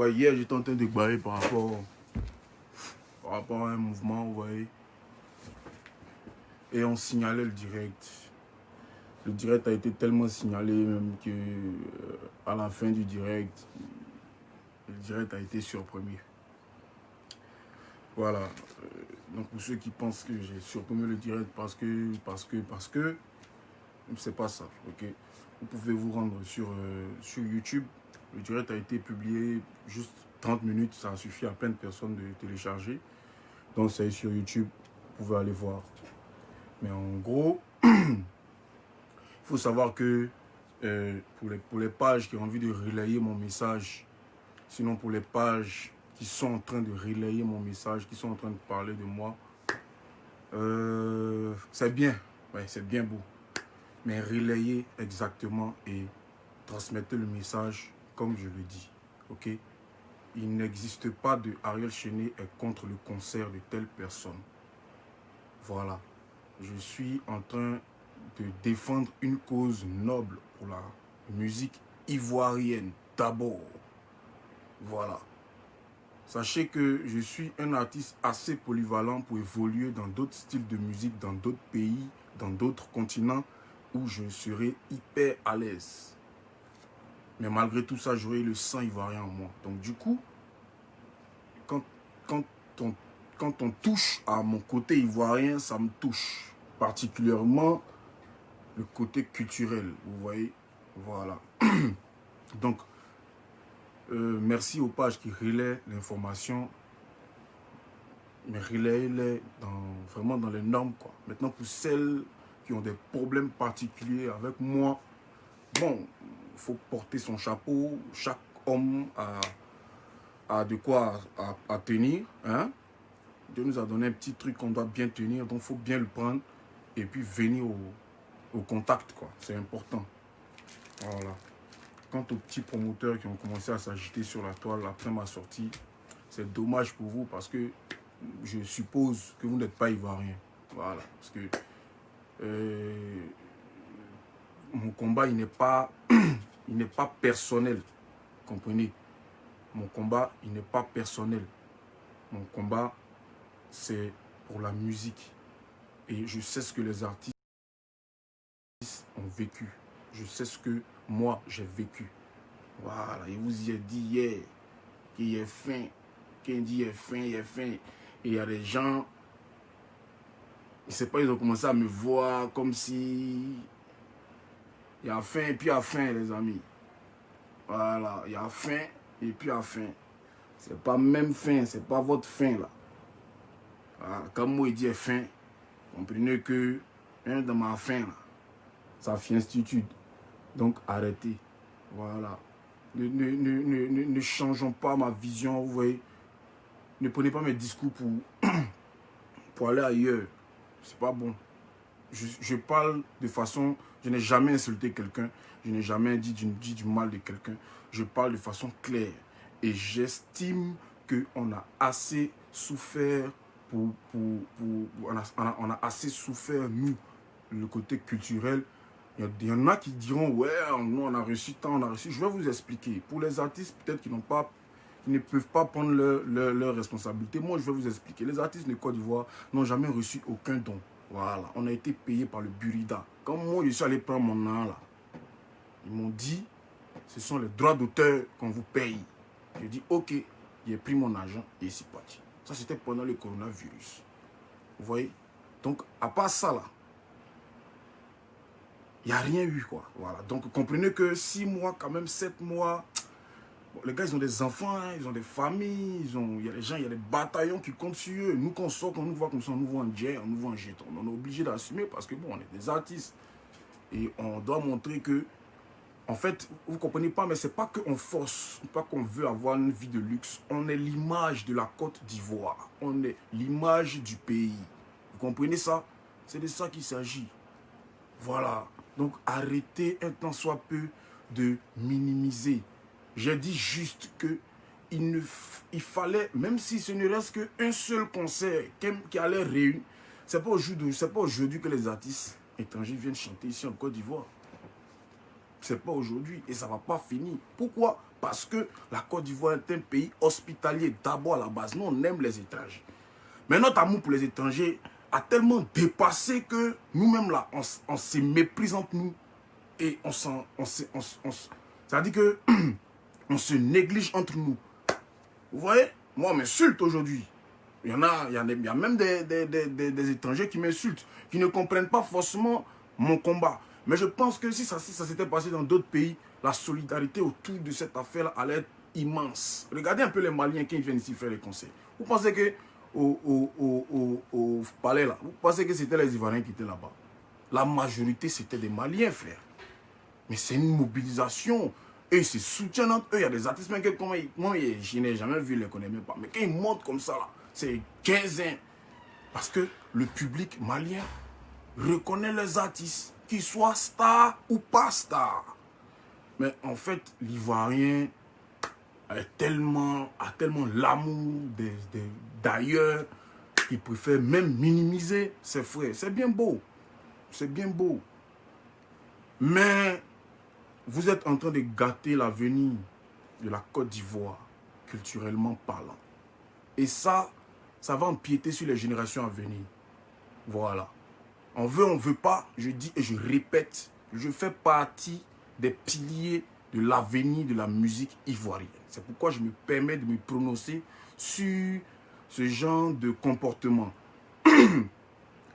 Ouais, hier, j'étais en train de bailler par rapport à un mouvement, vous voyez. Et on signalait le direct. Le direct a été tellement signalé même que à la fin du direct, le direct a été supprimé. Voilà. Donc pour ceux qui pensent que j'ai supprimé le direct parce que, c'est pas ça, ok. Vous pouvez vous rendre sur YouTube. Le direct a été publié juste 30 minutes, ça a suffi à plein de personnes de télécharger. Donc c'est sur YouTube, vous pouvez aller voir. Mais en gros, il faut savoir que pour les pages qui ont envie de relayer mon message, sinon pour les pages qui sont en train de relayer mon message, qui sont en train de parler de moi, c'est bien, ouais, c'est bien beau. Mais relayez exactement et transmettez le message comme je le dis, ok? Il n'existe pas de Ariel Chéné est contre le concert de telle personne. Voilà. Je suis en train de défendre une cause noble pour la musique ivoirienne d'abord. Voilà. Sachez que je suis un artiste assez polyvalent pour évoluer dans d'autres styles de musique, dans d'autres pays, dans d'autres continents où je serai hyper à l'aise. Mais malgré tout ça, j'aurai le sang ivoirien en moi. Donc du coup, quand on touche à mon côté ivoirien, ça me touche. Particulièrement le côté culturel, vous voyez. Voilà. Donc, merci aux pages qui relaient l'information. Mais relayez-les vraiment dans les normes, quoi. Maintenant, pour celles qui ont des problèmes particuliers avec moi, bon, il faut porter son chapeau. Chaque homme a de quoi à tenir, hein. Dieu nous a donné un petit truc qu'on doit bien tenir, donc il faut bien le prendre et puis venir au contact, quoi. C'est important. Voilà. Quant aux petits promoteurs qui ont commencé à s'agiter sur la toile après ma sortie, c'est dommage pour vous parce que je suppose que vous n'êtes pas ivoirien. Voilà. Parce que mon combat, il n'est pas, il n'est pas personnel. Comprenez? Mon combat, il n'est pas personnel. Mon combat, c'est pour la musique. Et je sais ce que les artistes ont vécu. Je sais ce que moi, j'ai vécu. Voilà. Il vous y a dit hier qu'il est fin. Qu'il dit il est fin, il est fin. Et il y a des gens, je ne sais pas, ils ont commencé à me voir comme si il y a faim et puis il y a faim, les amis. Voilà, il y a faim et puis il y a faim. C'est pas même faim, c'est pas votre faim là. Voilà, quand moi il dit faim, comprenez que de ma faim là, ça fait institut. Donc arrêtez. Voilà. Ne changeons pas ma vision, vous voyez. Ne prenez pas mes discours pour aller ailleurs. C'est pas bon. Je parle de façon... Je n'ai jamais insulté quelqu'un. Je n'ai jamais dit du mal de quelqu'un. Je parle de façon claire. Et j'estime qu'on a assez souffert on a assez souffert, nous, le côté culturel. Il y en a qui diront, ouais, nous, on a reçu tant, on a reçu. Je vais vous expliquer. Pour les artistes, peut-être qui ne peuvent pas prendre leur responsabilité. Moi, je vais vous expliquer. Les artistes de Côte d'Ivoire n'ont jamais reçu aucun don. Voilà, on a été payé par le Burida. Quand moi, je suis allé prendre mon an là, ils m'ont dit, ce sont les droits d'auteur qu'on vous paye. J'ai dit, ok, j'ai pris mon argent et c'est parti. Ça, c'était pendant le coronavirus. Vous voyez? Donc, à part ça là, il n'y a rien eu, quoi. Voilà. Donc, comprenez que 6 mois, quand même 7 mois... Bon, les gars, ils ont des enfants, hein, ils ont des familles, il y a des gens, il y a des bataillons qui comptent sur eux. Nous, quand on sort, quand on nous voit comme ça, on nous voit en jet, on nous voit en jeton. On est obligé d'assumer parce que, bon, on est des artistes. Et on doit montrer que, en fait, vous ne comprenez pas, mais c'est pas qu'on force, pas qu'on veut avoir une vie de luxe. On est l'image de la Côte d'Ivoire. On est l'image du pays. Vous comprenez ça? C'est de ça qu'il s'agit. Voilà. Donc, arrêtez un tant soit peu de minimiser. J'ai dit juste que il fallait, même si ce ne reste qu'un seul concert qui allait réunir, c'est pas aujourd'hui que les artistes étrangers viennent chanter ici en Côte d'Ivoire. C'est pas aujourd'hui et ça ne va pas finir. Pourquoi? Parce que la Côte d'Ivoire est un pays hospitalier d'abord à la base. Nous, on aime les étrangers. Mais notre amour pour les étrangers a tellement dépassé que nous-mêmes là, on se méprise entre nous et c'est-à-dire que on se néglige entre nous. Vous voyez? Moi, on m'insulte aujourd'hui. Il y a même des étrangers qui m'insultent, qui ne comprennent pas forcément mon combat. Mais je pense que si ça s'était passé dans d'autres pays, la solidarité autour de cette affaire allait être immense. Regardez un peu les Maliens qui viennent ici faire les conseils. Vous pensez que au palais là, vous pensez que c'était les Ivoiriens qui étaient là-bas? La majorité, c'était des Maliens, frère. Mais c'est une mobilisation. Et ils se soutiennent entre eux. Il y a des artistes, même que moi, je n'ai jamais vu, je ne les connais même pas. Mais quand ils montent comme ça, là, c'est 15 ans. Parce que le public malien reconnaît les artistes, qu'ils soient stars ou pas stars. Mais en fait, l'Ivoirien a tellement l'amour d'ailleurs qu'il préfère même minimiser ses frères. C'est bien beau. C'est bien beau. Mais vous êtes en train de gâter l'avenir de la Côte d'Ivoire, culturellement parlant. Et ça va empiéter sur les générations à venir. Voilà. On veut pas, je dis et je répète, je fais partie des piliers de l'avenir de la musique ivoirienne. C'est pourquoi je me permets de me prononcer sur ce genre de comportement.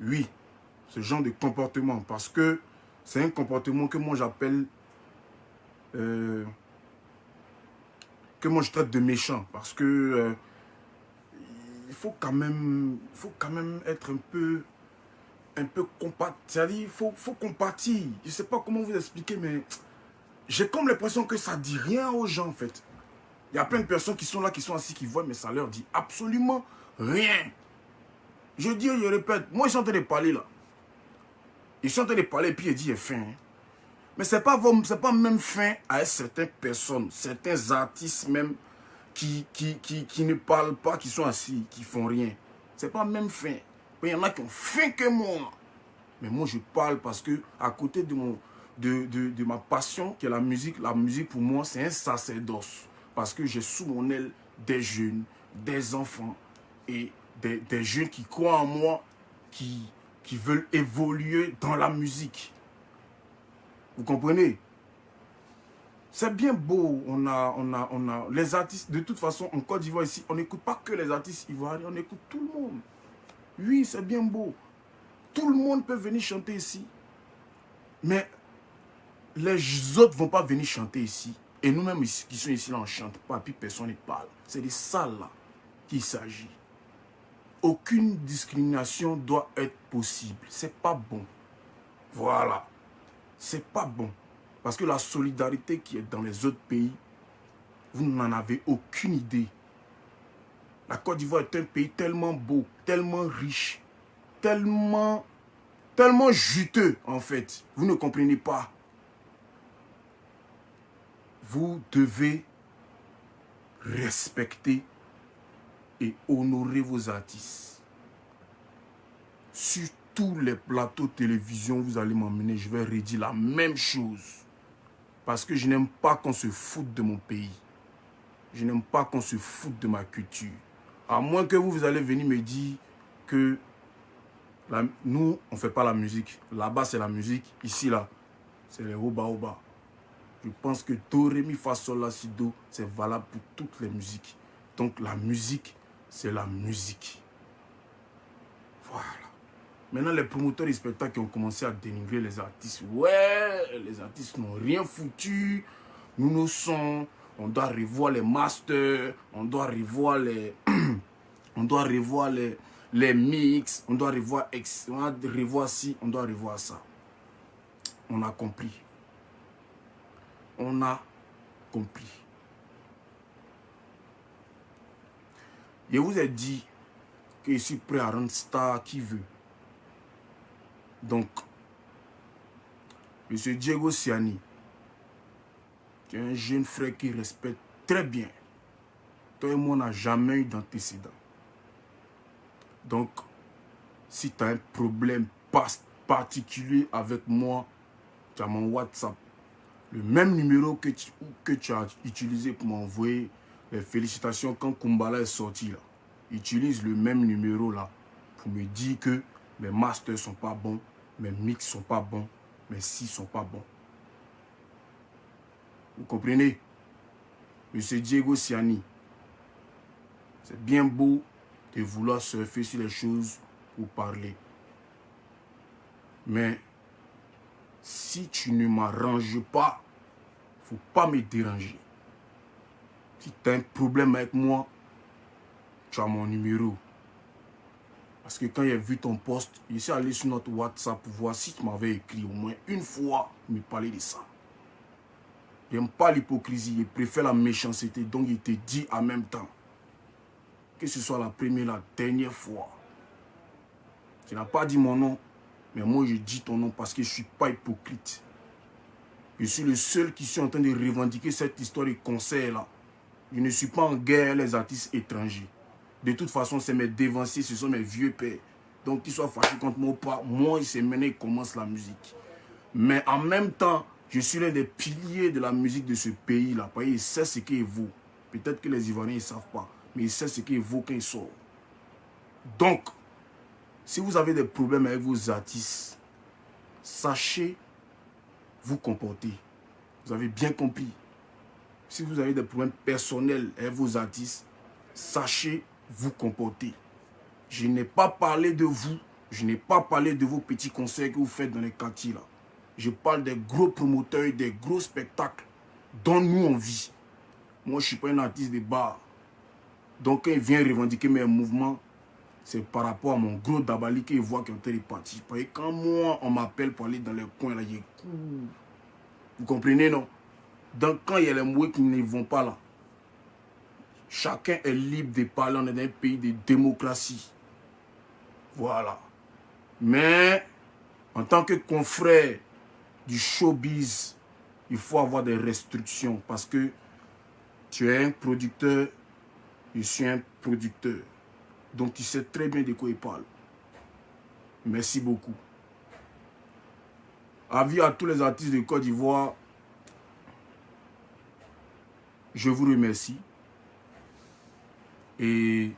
Oui, ce genre de comportement, parce que c'est un comportement que moi j'appelle, que moi je traite de méchant, parce que il faut quand même être un peu compatir. C'est-à-dire, il faut compatir. Je ne sais pas comment vous expliquer, mais j'ai comme l'impression que ça ne dit rien aux gens, en fait. Il y a plein de personnes qui sont là, qui sont assis, qui voient, mais ça leur dit absolument rien. Je dis, je répète, moi, ils sont en train de parler, là. Ils sont en train de parler, et puis ils disent, il est fin. Hein. Mais ce n'est pas même fin à certaines personnes, certains artistes même, qui ne parlent pas, qui sont assis, qui font rien. C'est pas même fin. Il y en a qui ont faim que moi. Mais moi, je parle parce que à côté de ma passion, qui est la musique pour moi, c'est un sacerdoce. Parce que j'ai sous mon aile des jeunes, des enfants et des jeunes qui croient en moi, qui veulent évoluer dans la musique. Vous comprenez? C'est bien beau, on a les artistes, de toute façon, en Côte d'Ivoire ici, on n'écoute pas que les artistes ivoiriens, on écoute tout le monde. Oui, c'est bien beau. Tout le monde peut venir chanter ici. Mais les autres ne vont pas venir chanter ici. Et nous-mêmes qui sommes ici, là, on ne chante pas, puis personne ne parle. C'est de ça là qu'il s'agit. Aucune discrimination doit être possible. C'est pas bon. Voilà. C'est pas bon. Parce que la solidarité qui est dans les autres pays, vous n'en avez aucune idée. La Côte d'Ivoire est un pays tellement beau, tellement riche, tellement juteux en fait. Vous ne comprenez pas. Vous devez respecter et honorer vos artistes. Sur tous les plateaux de télévision, vous allez m'emmener, je vais redire la même chose. Parce que je n'aime pas qu'on se foute de mon pays. Je n'aime pas qu'on se foute de ma culture. À moins que vous allez venir me dire que nous, on ne fait pas la musique. Là-bas, c'est la musique. Ici, là, c'est les oba-oba. Je pense que Do, Ré, Mi, Fa, Sol, La, Si, Do, c'est valable pour toutes les musiques. Donc, la musique, c'est la musique. Voilà. Maintenant, les promoteurs des spectacles ont commencé à dénigrer les artistes. Ouais, les artistes n'ont rien foutu. Nous sons. On doit revoir les masters. On doit revoir les... on doit revoir les mix. On doit revoir ci. On doit revoir ça. On a compris. On a compris. Je vous ai dit que je suis prêt à rendre star qui veut. Donc, M. Diego Siani, qui est un jeune frère qui respecte très bien. Toi et moi, on n'a jamais eu d'antécédent. Donc, si tu as un problème particulier avec moi, tu as mon WhatsApp. Le même numéro que tu as utilisé pour m'envoyer les félicitations quand Kumbala est sorti là. Utilise le même numéro là pour me dire que mes masters sont pas bons, mes mix sont pas bons, mes si sont pas bons. Vous comprenez? Monsieur Diego Siani, c'est bien beau de vouloir surfer sur les choses ou parler. Mais si tu ne m'arranges pas, il ne faut pas me déranger. Si tu as un problème avec moi, tu as mon numéro. Parce que quand j'ai vu ton post, je suis allé sur notre WhatsApp pour voir si tu m'avais écrit au moins une fois me parler de ça. J'aime pas l'hypocrisie, je préfère la méchanceté. Donc il te dit en même temps. Que ce soit la première, la dernière fois. Tu n'as pas dit mon nom, mais moi je dis ton nom parce que je ne suis pas hypocrite. Je suis le seul qui suis en train de revendiquer cette histoire de concert là. Je ne suis pas en guerre les artistes étrangers. De toute façon, c'est mes dévanciers, ce sont mes vieux pères. Donc qu'ils soient fâchés contre moi ou pas, moi c'est maintenant qu'ils commencent la musique. Mais en même temps, je suis l'un des piliers de la musique de ce pays là. Parce qu'il sait ce qu'il vaut. Peut-être que les Ivoiriens ne savent pas. Mais il sait ce qu'il vaut quand il sort. Donc, si vous avez des problèmes avec vos artistes, sachez vous comporter. Vous avez bien compris. Si vous avez des problèmes personnels avec vos artistes, sachez vous comporter. Je n'ai pas parlé de vous. Je n'ai pas parlé de vos petits concerts que vous faites dans les quartiers là. Je parle des gros promoteurs, des gros spectacles dont nous on vit. Moi, je ne suis pas un artiste de bar. Donc, quand il vient revendiquer mes mouvements, c'est par rapport à mon gros Dabali qu'il voit qu'il est parti. Parce que quand moi, on m'appelle pour aller dans les coins, là, il est cool. Vous comprenez, non? Donc, quand il y a les mouets qui ne vont pas là, chacun est libre de parler. On est dans un pays de démocratie. Voilà. Mais, en tant que confrère du showbiz, il faut avoir des restrictions parce que tu es un producteur, je suis un producteur. Donc tu sais très bien de quoi il parle. Merci beaucoup. Avis à tous les artistes de Côte d'Ivoire, je vous remercie. Et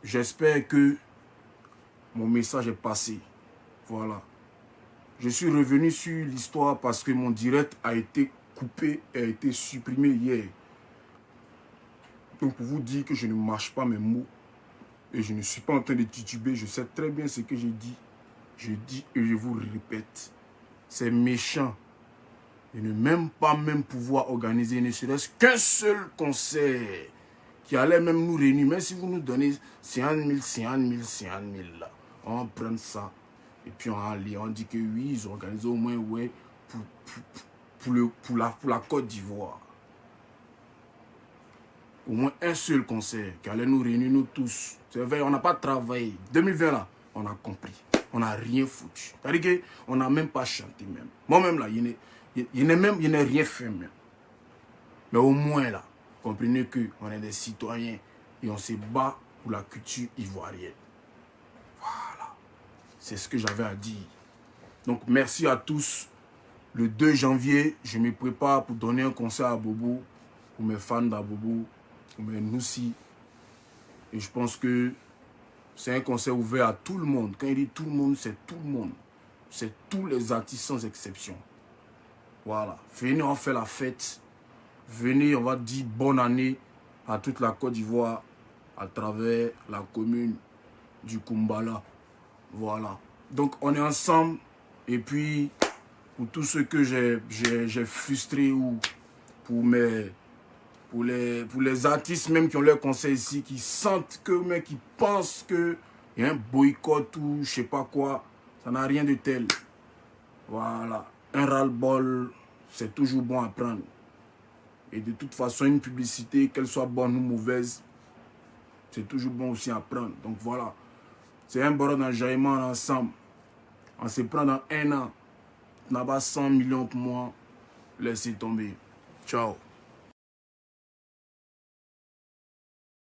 j'espère que mon message est passé. Voilà. Je suis revenu sur l'histoire parce que mon direct a été coupé et a été supprimé hier. Donc pour vous dire que je ne mâche pas mes mots et je ne suis pas en train de tituber, je sais très bien ce que j'ai dit. Je dis et je vous répète. C'est méchant de ne même pas pouvoir organiser ne serait-ce qu'un seul concert qui allait même nous réunir. Même si vous nous donnez 50 000, 50 000, 50 000 là, on prend ça. Et puis on dit que oui, ils ont organisé au moins ouais, pour la Côte d'Ivoire. Au moins un seul concert qui allait nous réunir, nous tous. C'est vrai, on n'a pas travaillé. 2020 là, on a compris. On n'a rien foutu. C'est-à-dire qu'on n'a même pas chanté même. Moi-même là, il n'a rien fait même. Mais au moins là, comprenez qu'on est des citoyens et on se bat pour la culture ivoirienne. Voilà. C'est ce que j'avais à dire. Donc merci à tous. Le 2 janvier, je me prépare pour donner un concert à Bobo, pour mes fans d'Abobo, pour mes Noussi. Et je pense que c'est un concert ouvert à tout le monde. Quand il dit tout le monde, c'est tout le monde. C'est tous les artistes sans exception. Voilà. Venez, on fait la fête. Venez, on va dire bonne année à toute la Côte d'Ivoire à travers la commune du Kumbala. Voilà. Donc, on est ensemble. Et puis, pour tous ceux que j'ai frustrés ou pour les artistes même qui ont leur concert ici, qui sentent que, mais qui pensent qu'il y a un boycott ou je sais pas quoi, ça n'a rien de tel. Voilà. Un ras-le-bol, c'est toujours bon à prendre. Et de toute façon, une publicité, qu'elle soit bonne ou mauvaise, c'est toujours bon aussi à prendre. Donc voilà. C'est un barreau d'enjaillement ensemble. On se prend dans un an. On n'a pas 100 millions pour moi. Laissez tomber. Ciao.